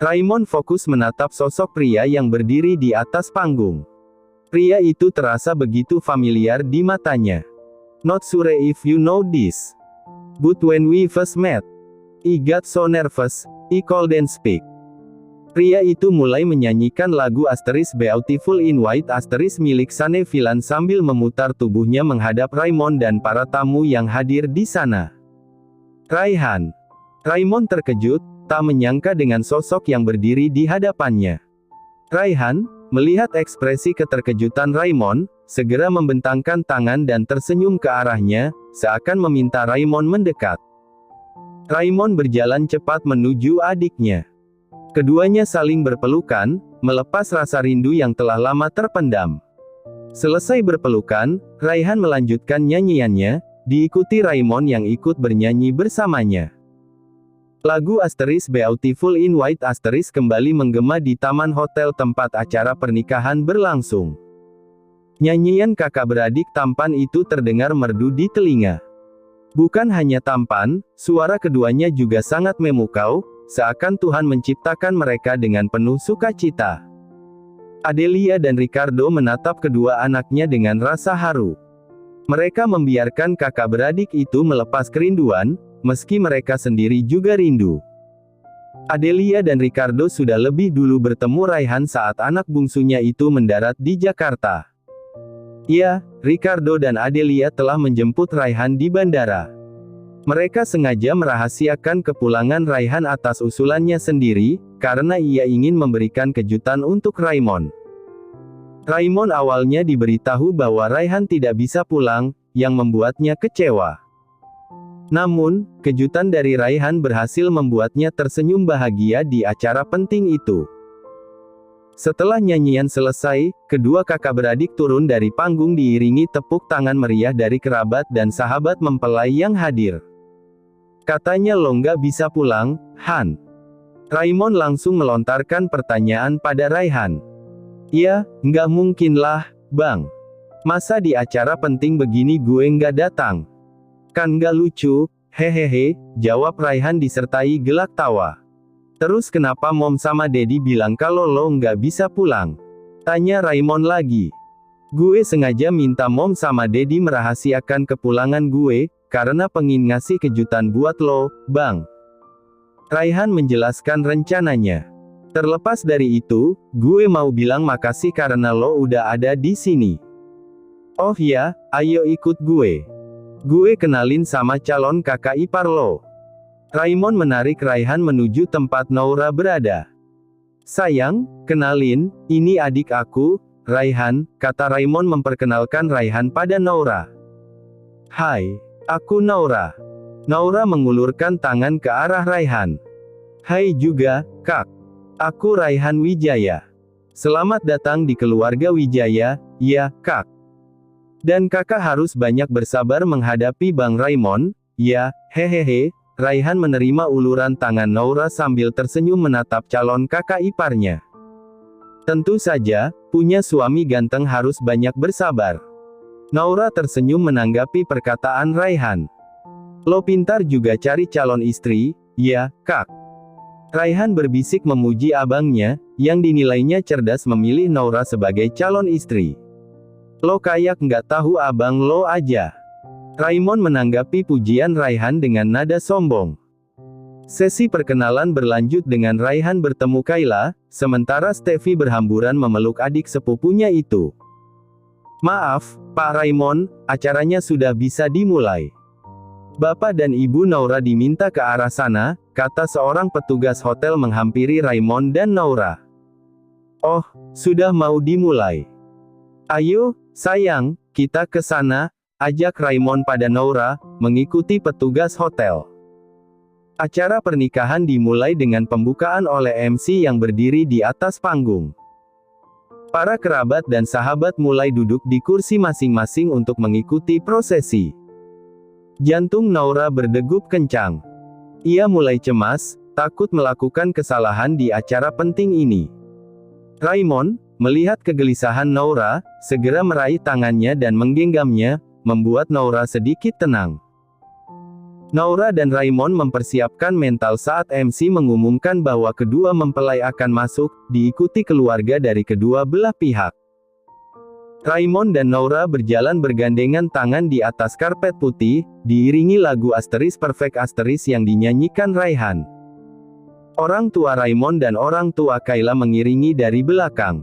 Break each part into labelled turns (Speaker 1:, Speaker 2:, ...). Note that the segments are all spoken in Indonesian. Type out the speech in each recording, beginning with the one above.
Speaker 1: Raymond fokus menatap sosok pria yang berdiri di atas panggung. Pria itu terasa begitu familiar di matanya. Not sure if you know this, but when we first met, I got so nervous, I couldn't speak. Pria itu mulai menyanyikan lagu Beautiful in White milik Sane Villan sambil memutar tubuhnya menghadap Raymond dan para tamu yang hadir di sana. Raihan. Raymond terkejut, tak menyangka dengan sosok yang berdiri di hadapannya. Raihan, melihat ekspresi keterkejutan Raymond, segera membentangkan tangan dan tersenyum ke arahnya, seakan meminta Raymond mendekat. Raymond berjalan cepat menuju adiknya. Keduanya saling berpelukan, melepas rasa rindu yang telah lama terpendam. Selesai berpelukan, Raihan melanjutkan nyanyiannya, diikuti Raymond yang ikut bernyanyi bersamanya. Lagu Beautiful in White kembali menggema di taman hotel tempat acara pernikahan berlangsung. Nyanyian kakak beradik tampan itu terdengar merdu di telinga. Bukan hanya tampan, suara keduanya juga sangat memukau, seakan Tuhan menciptakan mereka dengan penuh sukacita. Adelia dan Ricardo menatap kedua anaknya dengan rasa haru. Mereka membiarkan kakak beradik itu melepas kerinduan, meski mereka sendiri juga rindu. Adelia dan Ricardo sudah lebih dulu bertemu Raihan saat anak bungsunya itu mendarat di Jakarta. Ya, Ricardo dan Adelia telah menjemput Raihan di bandara. Mereka sengaja merahasiakan kepulangan Raihan atas usulannya sendiri, karena ia ingin memberikan kejutan untuk Raymond. Raymond awalnya diberitahu bahwa Raihan tidak bisa pulang, yang membuatnya kecewa. Namun, kejutan dari Raihan berhasil membuatnya tersenyum bahagia di acara penting itu. Setelah nyanyian selesai, kedua kakak beradik turun dari panggung diiringi tepuk tangan meriah dari kerabat dan sahabat mempelai yang hadir. Katanya lo nggak bisa pulang, Han. Raymond langsung melontarkan pertanyaan pada Raihan. Ya, nggak mungkin lah, Bang. Masa di acara penting begini gue nggak datang? Kan nggak lucu, hehehe, jawab Raihan disertai gelak tawa. Terus kenapa Mom sama Daddy bilang kalau lo nggak bisa pulang? Tanya Raymond lagi. Gue sengaja minta Mom sama Daddy merahasiakan kepulangan gue, karena pengen ngasih kejutan buat lo, Bang. Raihan menjelaskan rencananya. Terlepas dari itu, gue mau bilang makasih karena lo udah ada di sini. Oh ya, ayo ikut gue. Gue kenalin sama calon kakak ipar lo. Raymond menarik Raihan menuju tempat Noura berada. Sayang, kenalin, ini adik aku, Raihan, kata Raymond memperkenalkan Raihan pada Noura. Hai, aku Noura. Noura mengulurkan tangan ke arah Raihan. Hai juga, Kak. Aku Raihan Wijaya. Selamat datang di keluarga Wijaya, ya, Kak. Dan kakak harus banyak bersabar menghadapi Bang Raymond, ya, hehehe. Raihan menerima uluran tangan Noura sambil tersenyum menatap calon kakak iparnya. Tentu saja, punya suami ganteng harus banyak bersabar. Noura tersenyum menanggapi perkataan Raihan. Lo pintar juga cari calon istri, ya, Kak. Raihan berbisik memuji abangnya, yang dinilainya cerdas memilih Noura sebagai calon istri. Lo kayak nggak tahu abang lo aja. Raymond menanggapi pujian Raihan dengan nada sombong. Sesi perkenalan berlanjut dengan Raihan bertemu Kayla, sementara Steffi berhamburan memeluk adik sepupunya itu. Maaf, Pak Raymond, acaranya sudah bisa dimulai. Bapak dan Ibu Noura diminta ke arah sana, kata seorang petugas hotel menghampiri Raymond dan Noura. Oh, sudah mau dimulai. Ayo, sayang, kita ke sana, ajak Raymond pada Noura, mengikuti petugas hotel. Acara pernikahan dimulai dengan pembukaan oleh MC yang berdiri di atas panggung. Para kerabat dan sahabat mulai duduk di kursi masing-masing untuk mengikuti prosesi. Jantung Noura berdegup kencang. Ia mulai cemas, takut melakukan kesalahan di acara penting ini. Raymond, melihat kegelisahan Noura, segera meraih tangannya dan menggenggamnya, membuat Noura sedikit tenang. Naura dan Raymond mempersiapkan mental saat MC mengumumkan bahwa kedua mempelai akan masuk, diikuti keluarga dari kedua belah pihak. Raymond dan Naura berjalan bergandengan tangan di atas karpet putih, diiringi lagu Asteris Perfect Asteris yang dinyanyikan Raihan. Orang tua Raymond dan orang tua Kayla mengiringi dari belakang.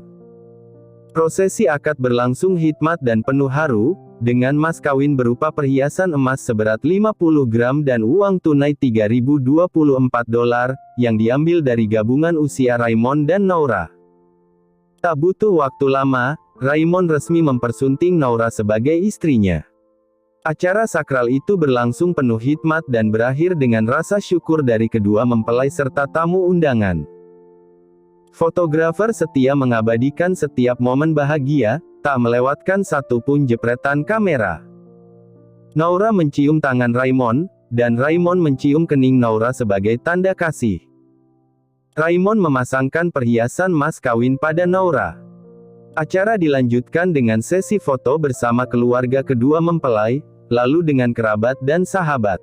Speaker 1: Prosesi akad berlangsung hikmat dan penuh haru, dengan mas kawin berupa perhiasan emas seberat 50 gram dan uang tunai $3.024, yang diambil dari gabungan usia Raymond dan Naura. Tak butuh waktu lama, Raymond resmi mempersunting Naura sebagai istrinya. Acara sakral itu berlangsung penuh hikmat dan berakhir dengan rasa syukur dari kedua mempelai serta tamu undangan. Fotografer setia mengabadikan setiap momen bahagia, tak melewatkan satu pun jepretan kamera. Naura mencium tangan Raymond, dan Raymond mencium kening Naura sebagai tanda kasih. Raymond memasangkan perhiasan mas kawin pada Naura. Acara dilanjutkan dengan sesi foto bersama keluarga kedua mempelai, lalu dengan kerabat dan sahabat.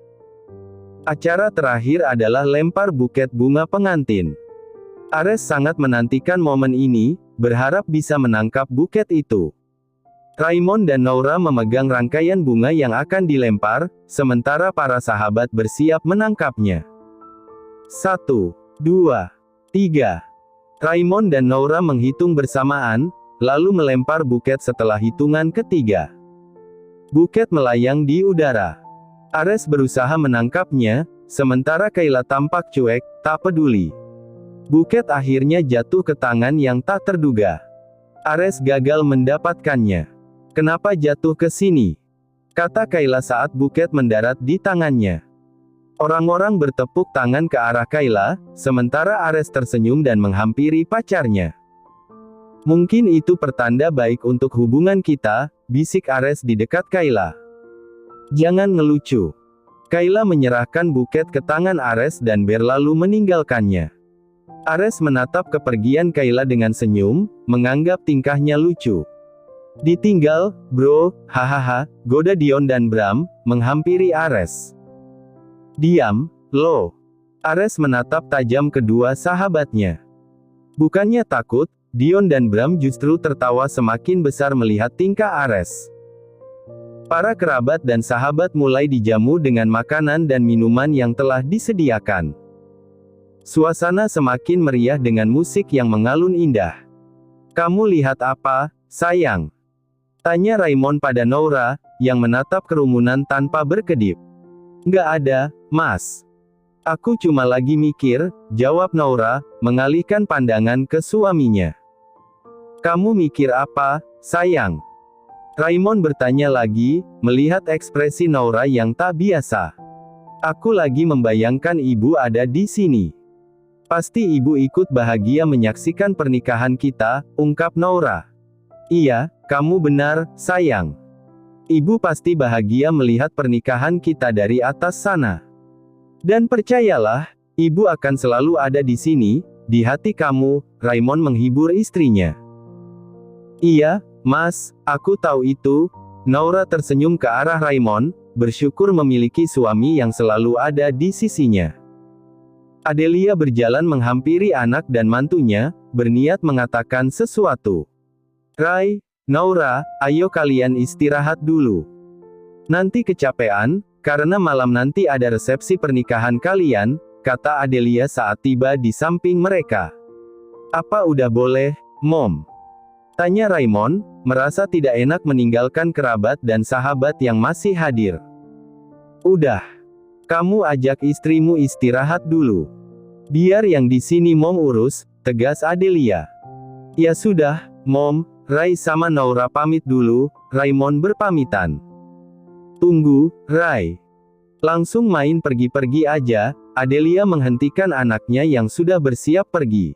Speaker 1: Acara terakhir adalah lempar buket bunga pengantin. Ares sangat menantikan momen ini, berharap bisa menangkap buket itu. Raymond dan Naura memegang rangkaian bunga yang akan dilempar, sementara para sahabat bersiap menangkapnya. 1, 2, 3. Raymond dan Naura menghitung bersamaan, lalu melempar buket setelah hitungan ketiga. Buket melayang di udara. Ares berusaha menangkapnya, sementara Kayla tampak cuek, tak peduli. Buket akhirnya jatuh ke tangan yang tak terduga. Ares gagal mendapatkannya. "Kenapa jatuh ke sini?" kata Kayla saat buket mendarat di tangannya. Orang-orang bertepuk tangan ke arah Kayla, sementara Ares tersenyum dan menghampiri pacarnya. "Mungkin itu pertanda baik untuk hubungan kita," bisik Ares di dekat Kayla. "Jangan ngelucu." Kayla menyerahkan buket ke tangan Ares dan berlalu meninggalkannya. Ares menatap kepergian Kayla dengan senyum, menganggap tingkahnya lucu. "Ditinggal, bro, hahaha," goda Dion dan Bram, menghampiri Ares. "Diam, lo." Ares menatap tajam kedua sahabatnya. Bukannya takut, Dion dan Bram justru tertawa semakin besar melihat tingkah Ares. Para kerabat dan sahabat mulai dijamu dengan makanan dan minuman yang telah disediakan. Suasana semakin meriah dengan musik yang mengalun indah. "Kamu lihat apa, sayang?" tanya Raymond pada Naura, yang menatap kerumunan tanpa berkedip. "Nggak ada, Mas. Aku cuma lagi mikir," jawab Naura, mengalihkan pandangan ke suaminya. "Kamu mikir apa, sayang?" Raymond bertanya lagi, melihat ekspresi Naura yang tak biasa. "Aku lagi membayangkan ibu ada di sini. Pasti ibu ikut bahagia menyaksikan pernikahan kita," ungkap Naura. "Iya, kamu benar, sayang. Ibu pasti bahagia melihat pernikahan kita dari atas sana. Dan percayalah, ibu akan selalu ada di sini, di hati kamu," Raymond menghibur istrinya. "Iya, Mas, aku tahu itu." Naura tersenyum ke arah Raymond, bersyukur memiliki suami yang selalu ada di sisinya. Adelia berjalan menghampiri anak dan mantunya, berniat mengatakan sesuatu. "Ray, Naura, ayo kalian istirahat dulu. Nanti kecapean, karena malam nanti ada resepsi pernikahan kalian," kata Adelia saat tiba di samping mereka. "Apa udah boleh, Mom?" tanya Raymond, merasa tidak enak meninggalkan kerabat dan sahabat yang masih hadir. "Udah. Kamu ajak istrimu istirahat dulu. Biar yang di sini Mom urus," tegas Adelia. "Ya sudah, Mom." Ray sama Naura pamit dulu, Raymond berpamitan. "Tunggu, Ray. Langsung main pergi-pergi aja." Adelia menghentikan anaknya yang sudah bersiap pergi.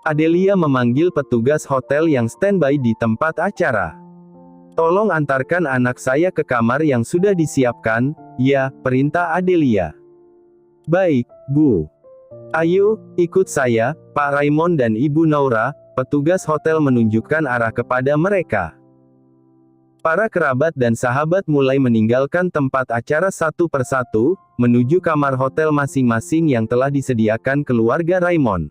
Speaker 1: Adelia memanggil petugas hotel yang standby di tempat acara. "Tolong antarkan anak saya ke kamar yang sudah disiapkan." "Ya," perintah Adelia. "Baik, Bu. Ayo, ikut saya, Pak Raymond dan Ibu Naura." Petugas hotel menunjukkan arah kepada mereka. Para kerabat dan sahabat mulai meninggalkan tempat acara satu persatu, menuju kamar hotel masing-masing yang telah disediakan keluarga Raymond.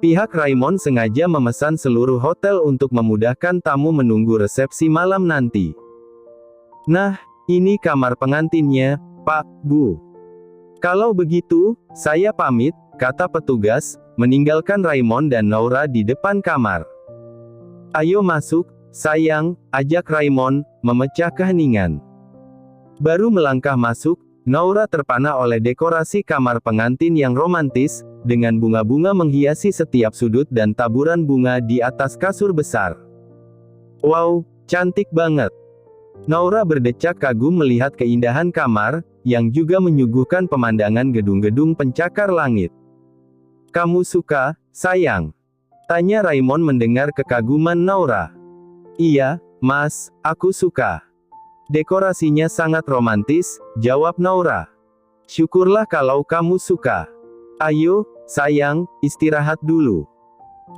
Speaker 1: Pihak Raymond sengaja memesan seluruh hotel untuk memudahkan tamu menunggu resepsi malam nanti. Nah, ini kamar pengantinnya, Pak, Bu. Kalau begitu, saya pamit, kata petugas, meninggalkan Raymond dan Nora di depan kamar. Ayo masuk, sayang, ajak Raymond, memecah keheningan. Baru melangkah masuk, Nora terpana oleh dekorasi kamar pengantin yang romantis, dengan bunga-bunga menghiasi setiap sudut dan taburan bunga di atas kasur besar. Wow, cantik banget. Nora berdecak kagum melihat keindahan kamar, yang juga menyuguhkan pemandangan gedung-gedung pencakar langit. Kamu suka, sayang? Tanya Raymond mendengar kekaguman Nora. Iya, Mas, aku suka. Dekorasinya sangat romantis, jawab Nora. Syukurlah kalau kamu suka. Ayo, sayang, istirahat dulu.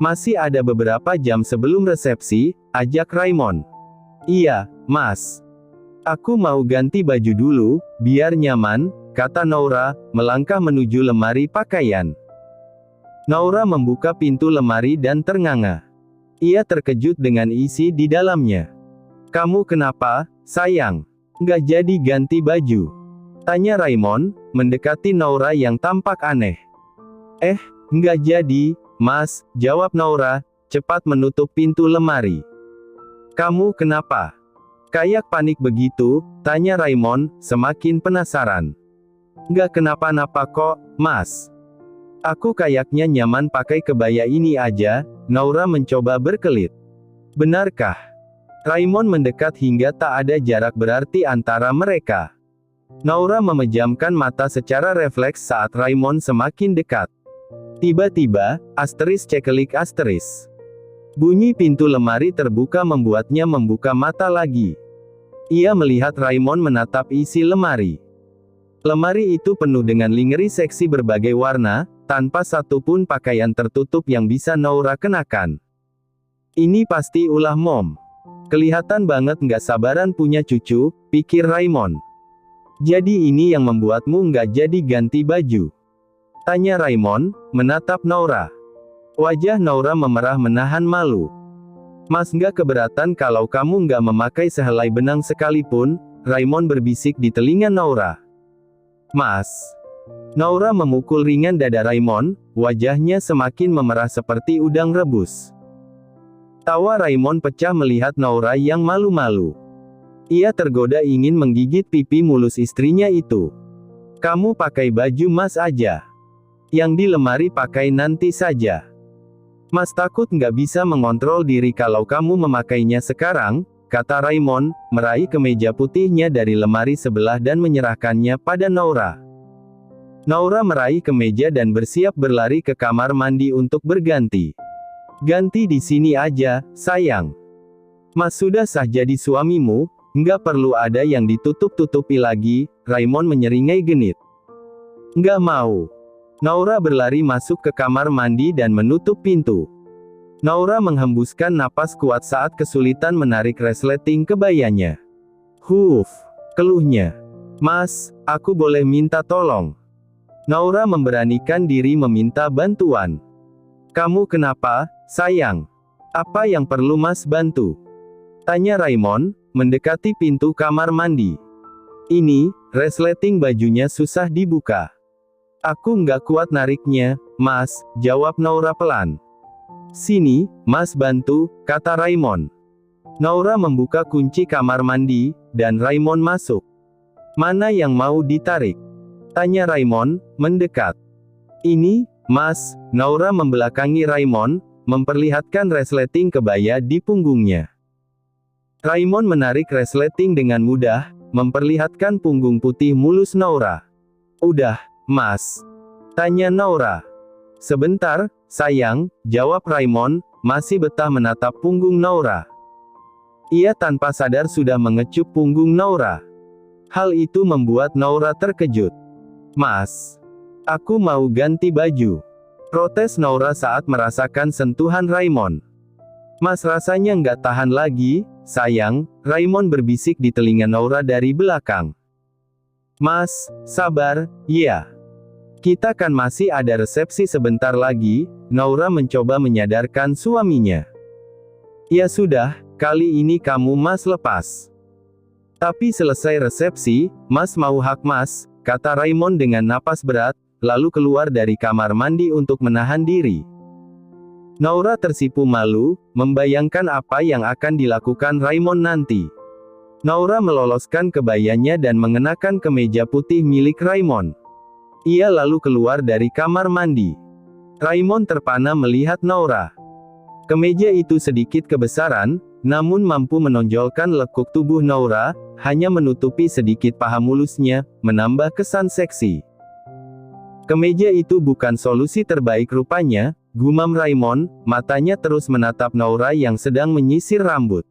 Speaker 1: Masih ada beberapa jam sebelum resepsi, ajak Raymond. Iya, Mas. Aku mau ganti baju dulu, biar nyaman, kata Nora, melangkah menuju lemari pakaian. Nora membuka pintu lemari dan ternganga. Ia terkejut dengan isi di dalamnya. Kamu kenapa, sayang? Nggak jadi ganti baju? Tanya Raymond, mendekati Nora yang tampak aneh. Nggak jadi, Mas, jawab Nora, cepat menutup pintu lemari. Kamu kenapa? Kayak panik begitu, tanya Raymond, semakin penasaran. Nggak kenapa-napa kok, Mas. Aku kayaknya nyaman pakai kebaya ini aja, Nora mencoba berkelit. Benarkah? Raymond mendekat hingga tak ada jarak berarti antara mereka. Nora memejamkan mata secara refleks saat Raymond semakin dekat. Tiba-tiba, cekelik. Bunyi pintu lemari terbuka membuatnya membuka mata lagi. Ia melihat Raymond menatap isi lemari. Lemari itu penuh dengan lingerie seksi berbagai warna, tanpa satupun pakaian tertutup yang bisa Nora kenakan. Ini pasti ulah Mom. Kelihatan banget nggak sabaran punya cucu, pikir Raymond. Jadi ini yang membuatmu nggak jadi ganti baju? Tanya Raymond, menatap Nora. Wajah Nora memerah menahan malu. Mas nggak keberatan kalau kamu nggak memakai sehelai benang sekalipun, Raymond berbisik di telinga Nora. Mas. Nora memukul ringan dada Raymond, wajahnya semakin memerah seperti udang rebus. Tawa Raymond pecah melihat Nora yang malu-malu. Ia tergoda ingin menggigit pipi mulus istrinya itu. Kamu pakai baju Mas aja. Yang di lemari pakai nanti saja. Mas takut nggak bisa mengontrol diri kalau kamu memakainya sekarang, kata Raymond, meraih kemeja putihnya dari lemari sebelah dan menyerahkannya pada Nora. Nora meraih kemeja dan bersiap berlari ke kamar mandi untuk berganti. Ganti di sini aja, sayang. Mas sudah sah jadi suamimu, nggak perlu ada yang ditutup-tutupi lagi, Raymond menyeringai genit. Nggak mau. Nora berlari masuk ke kamar mandi dan menutup pintu. Nora menghembuskan napas kuat saat kesulitan menarik resleting kebayanya. Keluhnya. Mas, aku boleh minta tolong? Nora memberanikan diri meminta bantuan. Kamu kenapa, sayang? Apa yang perlu Mas bantu? Tanya Raymond, mendekati pintu kamar mandi. Ini, resleting bajunya susah dibuka. Aku nggak kuat nariknya, Mas, jawab Nora pelan. Sini, Mas bantu, kata Raymond. Nora membuka kunci kamar mandi, dan Raymond masuk. Mana yang mau ditarik? Tanya Raymond, mendekat. Ini, Mas, Nora membelakangi Raymond, memperlihatkan resleting kebaya di punggungnya. Raymond menarik resleting dengan mudah, memperlihatkan punggung putih mulus Nora. Udah, Mas? Tanya Nora. Sebentar, sayang, jawab Raymond, masih betah menatap punggung Nora. Ia tanpa sadar sudah mengecup punggung Nora. Hal itu membuat Nora terkejut. Mas, aku mau ganti baju. Protes Nora saat merasakan sentuhan Raymond. Mas rasanya nggak tahan lagi, sayang, Raymond berbisik di telinga Noura dari belakang. Mas, sabar, ya. Kita kan masih ada resepsi sebentar lagi, Noura mencoba menyadarkan suaminya. Ya sudah, kali ini kamu Mas lepas. Tapi selesai resepsi, Mas mau hak Mas, kata Raymond dengan napas berat, lalu keluar dari kamar mandi untuk menahan diri. Noura tersipu malu, membayangkan apa yang akan dilakukan Raymond nanti. Noura meloloskan kebayanya dan mengenakan kemeja putih milik Raymond. Ia lalu keluar dari kamar mandi. Raymond terpana melihat Noura. Kemeja itu sedikit kebesaran, namun mampu menonjolkan lekuk tubuh Noura, hanya menutupi sedikit paha mulusnya, menambah kesan seksi. Kemeja itu bukan solusi terbaik rupanya, gumam Raymond, matanya terus menatap Noura yang sedang menyisir rambut.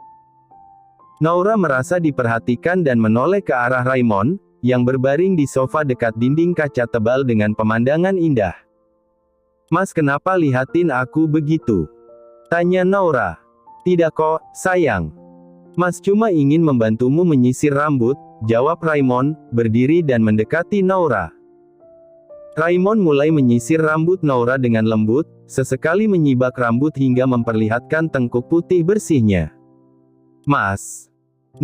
Speaker 1: Noura merasa diperhatikan dan menoleh ke arah Raymond, yang berbaring di sofa dekat dinding kaca tebal dengan pemandangan indah. Mas kenapa lihatin aku begitu? Tanya Noura. Tidak kok, sayang. Mas cuma ingin membantumu menyisir rambut, jawab Raymond, berdiri dan mendekati Noura. Raymond mulai menyisir rambut Noura dengan lembut, sesekali menyibak rambut hingga memperlihatkan tengkuk putih bersihnya. Mas.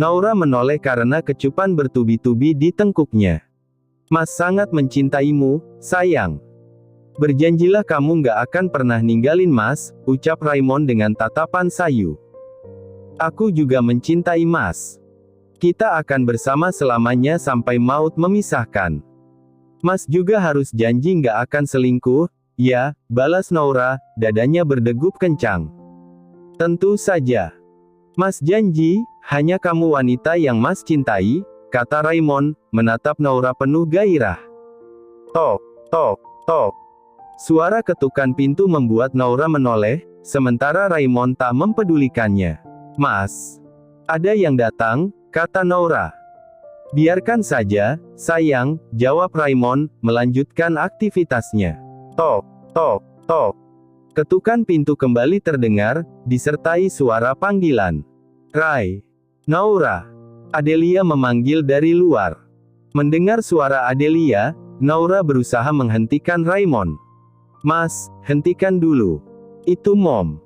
Speaker 1: Noura menoleh karena kecupan bertubi-tubi di tengkuknya. Mas sangat mencintaimu, sayang. Berjanjilah kamu nggak akan pernah ninggalin Mas, ucap Raymond dengan tatapan sayu. Aku juga mencintai Mas. Kita akan bersama selamanya sampai maut memisahkan. Mas juga harus janji nggak akan selingkuh, ya, balas Noura, dadanya berdegup kencang. Tentu saja. Mas janji, hanya kamu wanita yang Mas cintai, kata Raymond, menatap Noura penuh gairah. Tok, tok, tok. Suara ketukan pintu membuat Noura menoleh, sementara Raymond tak mempedulikannya. Mas, ada yang datang, kata Noura. Biarkan saja, sayang, jawab Raymond, melanjutkan aktivitasnya. Tok, tok, tok. Ketukan pintu kembali terdengar, disertai suara panggilan. Ray. Noura. Adelia memanggil dari luar. Mendengar suara Adelia, Noura berusaha menghentikan Raymond. Mas, hentikan dulu. Itu Mom.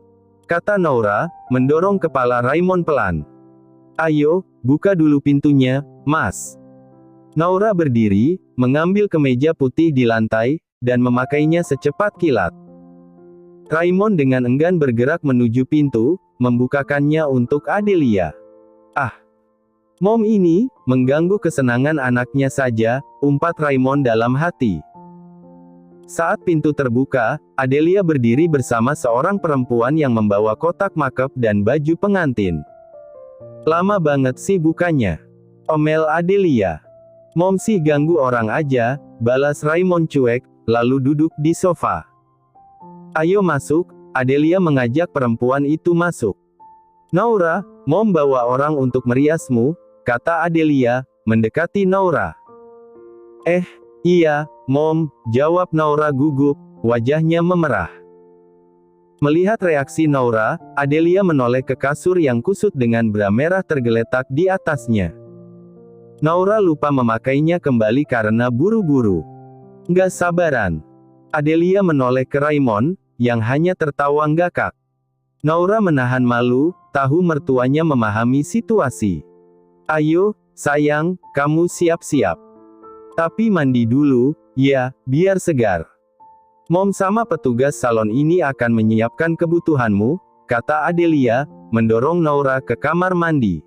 Speaker 1: Kata Noura, mendorong kepala Raymond pelan. Ayo, buka dulu pintunya, Mas. Noura berdiri, mengambil kemeja putih di lantai, dan memakainya secepat kilat. Raymond dengan enggan bergerak menuju pintu, membukakannya untuk Adelia. Ah, Mom ini, mengganggu kesenangan anaknya saja, umpat Raymond dalam hati. Saat pintu terbuka, Adelia berdiri bersama seorang perempuan yang membawa kotak makeup dan baju pengantin. Lama banget sih bukannya. Omel Adelia. Mom sih ganggu orang aja, balas Raymond cuek, lalu duduk di sofa. Ayo masuk, Adelia mengajak perempuan itu masuk. Noura, Mom bawa orang untuk meriasmu, kata Adelia, mendekati Noura. Iya, Mom, jawab Noura gugup, wajahnya memerah. Melihat reaksi Noura, Adelia menoleh ke kasur yang kusut dengan bra merah tergeletak di atasnya. Noura lupa memakainya kembali karena buru-buru. Nggak sabaran. Adelia menoleh ke Raymond, yang hanya tertawa ngakak. Noura menahan malu, tahu mertuanya memahami situasi. Ayo, sayang, kamu siap-siap. Tapi mandi dulu, ya, biar segar. Mom sama petugas salon ini akan menyiapkan kebutuhanmu, kata Adelia, mendorong Noura ke kamar mandi.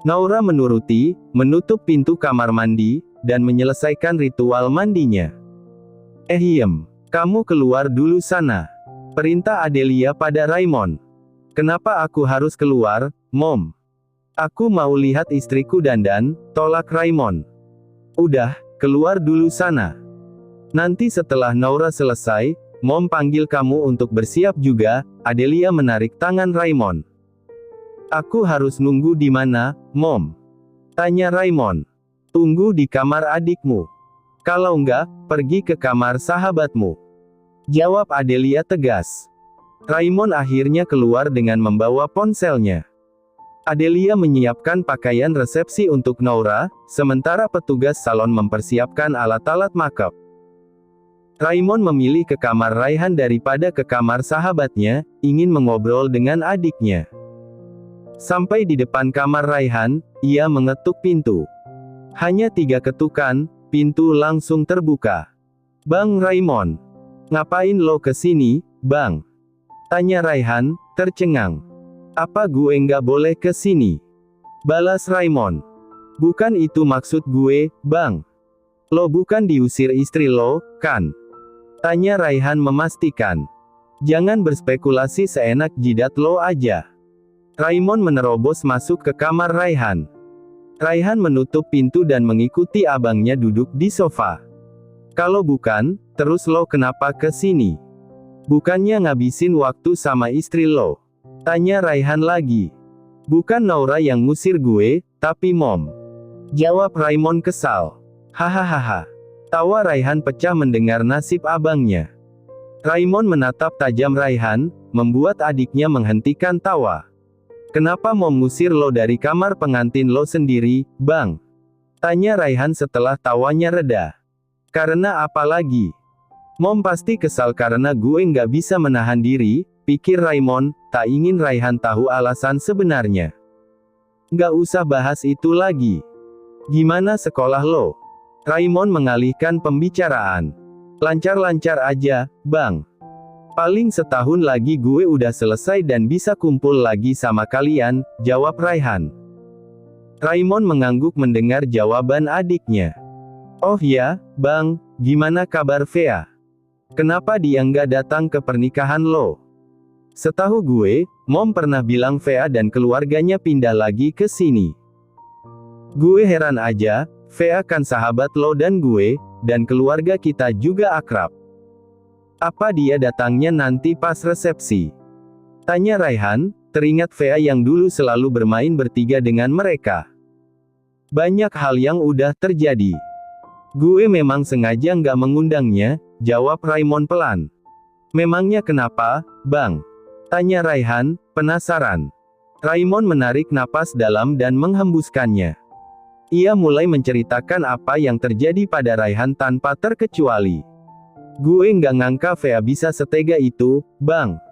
Speaker 1: Noura menuruti, menutup pintu kamar mandi, dan menyelesaikan ritual mandinya. Kamu keluar dulu sana. Perintah Adelia pada Raymond. Kenapa aku harus keluar, Mom? Aku mau lihat istriku dandan, tolak Raymond. Udah, keluar dulu sana. Nanti setelah Noura selesai, Mom panggil kamu untuk bersiap juga. Adelia menarik tangan Raymond. Aku harus nunggu di mana, Mom? Tanya Raymond. Tunggu di kamar adikmu. Kalau enggak, pergi ke kamar sahabatmu. Jawab Adelia tegas. Raymond akhirnya keluar dengan membawa ponselnya. Adelia menyiapkan pakaian resepsi untuk Nora, sementara petugas salon mempersiapkan alat-alat makeup. Raymond memilih ke kamar Raihan daripada ke kamar sahabatnya, ingin mengobrol dengan adiknya. Sampai di depan kamar Raihan, ia mengetuk pintu. Hanya 3 ketukan, pintu langsung terbuka. "Bang Raymond, ngapain lo kesini, Bang?" tanya Raihan, tercengang. "Apa gue nggak boleh kesini?" balas Raymond. "Bukan itu maksud gue, Bang. Lo bukan diusir istri lo, kan?" tanya Raihan memastikan. "Jangan berspekulasi seenak jidat lo aja." Raymond menerobos masuk ke kamar Raihan. Raihan menutup pintu dan mengikuti abangnya duduk di sofa. "Kalau bukan, terus lo kenapa kesini? Bukannya ngabisin waktu sama istri lo?" tanya Raihan lagi. "Bukan Nora yang ngusir gue, tapi Mom," jawab Raymond kesal. "Hahaha." Tawa Raihan pecah mendengar nasib abangnya. Raymond menatap tajam Raihan, membuat adiknya menghentikan tawa. "Kenapa Mom ngusir lo dari kamar pengantin lo sendiri, Bang?" tanya Raihan setelah tawanya reda. "Karena apa lagi? Mom pasti kesal karena gue nggak bisa menahan diri," pikir Raymond, tak ingin Raihan tahu alasan sebenarnya. "Nggak usah bahas itu lagi. Gimana sekolah lo?" Raymond mengalihkan pembicaraan. "Lancar-lancar aja, Bang. Paling setahun lagi gue udah selesai dan bisa kumpul lagi sama kalian," jawab Raihan. Raymond mengangguk mendengar jawaban adiknya. "Oh ya, Bang, gimana kabar Fea? Kenapa dia nggak datang ke pernikahan lo? Setahu gue, Mom pernah bilang Fea dan keluarganya pindah lagi ke sini. Gue heran aja, Fea kan sahabat lo dan gue, dan keluarga kita juga akrab. Apa dia datangnya nanti pas resepsi?" tanya Raihan, teringat Fea yang dulu selalu bermain bertiga dengan mereka. "Banyak hal yang udah terjadi. Gue memang sengaja nggak mengundangnya," jawab Raymond pelan. "Memangnya kenapa, Bang?" tanya Raihan, penasaran. Raymond menarik napas dalam dan menghembuskannya. Ia mulai menceritakan apa yang terjadi pada Raihan tanpa terkecuali. "Gue nggak ngangka Fea bisa setega itu, Bang,"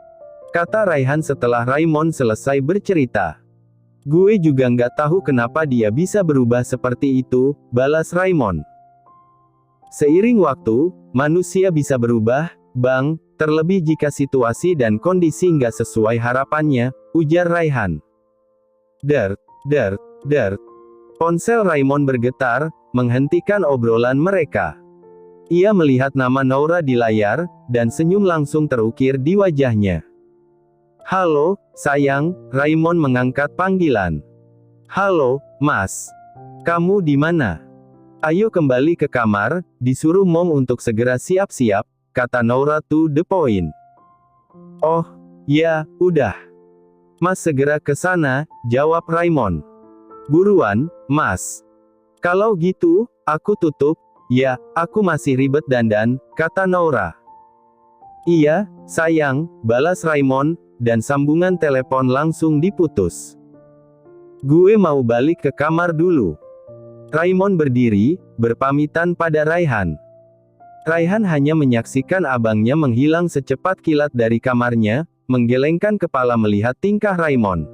Speaker 1: kata Raihan setelah Raymond selesai bercerita. "Gue juga nggak tahu kenapa dia bisa berubah seperti itu," balas Raymond. "Seiring waktu, manusia bisa berubah, Bang, terlebih jika situasi dan kondisi nggak sesuai harapannya," ujar Raihan. Dert, dert, dert. Ponsel Raymond bergetar, menghentikan obrolan mereka. Ia melihat nama Nora di layar, dan senyum langsung terukir di wajahnya. "Halo, sayang," Raymond mengangkat panggilan. "Halo, Mas. Kamu di mana?" "Ayo kembali ke kamar, disuruh Mom untuk segera siap-siap," kata Nora to the point. "Oh, ya, udah. Mas segera ke sana," jawab Raymond. "Buruan, Mas. Kalau gitu, aku tutup." "Ya, aku masih ribet dandan," kata Nora. "Iya, sayang," balas Raymond, dan sambungan telepon langsung diputus. "Gue mau balik ke kamar dulu." Raymond berdiri, berpamitan pada Raihan. Raihan hanya menyaksikan abangnya menghilang secepat kilat dari kamarnya, menggelengkan kepala melihat tingkah Raymond.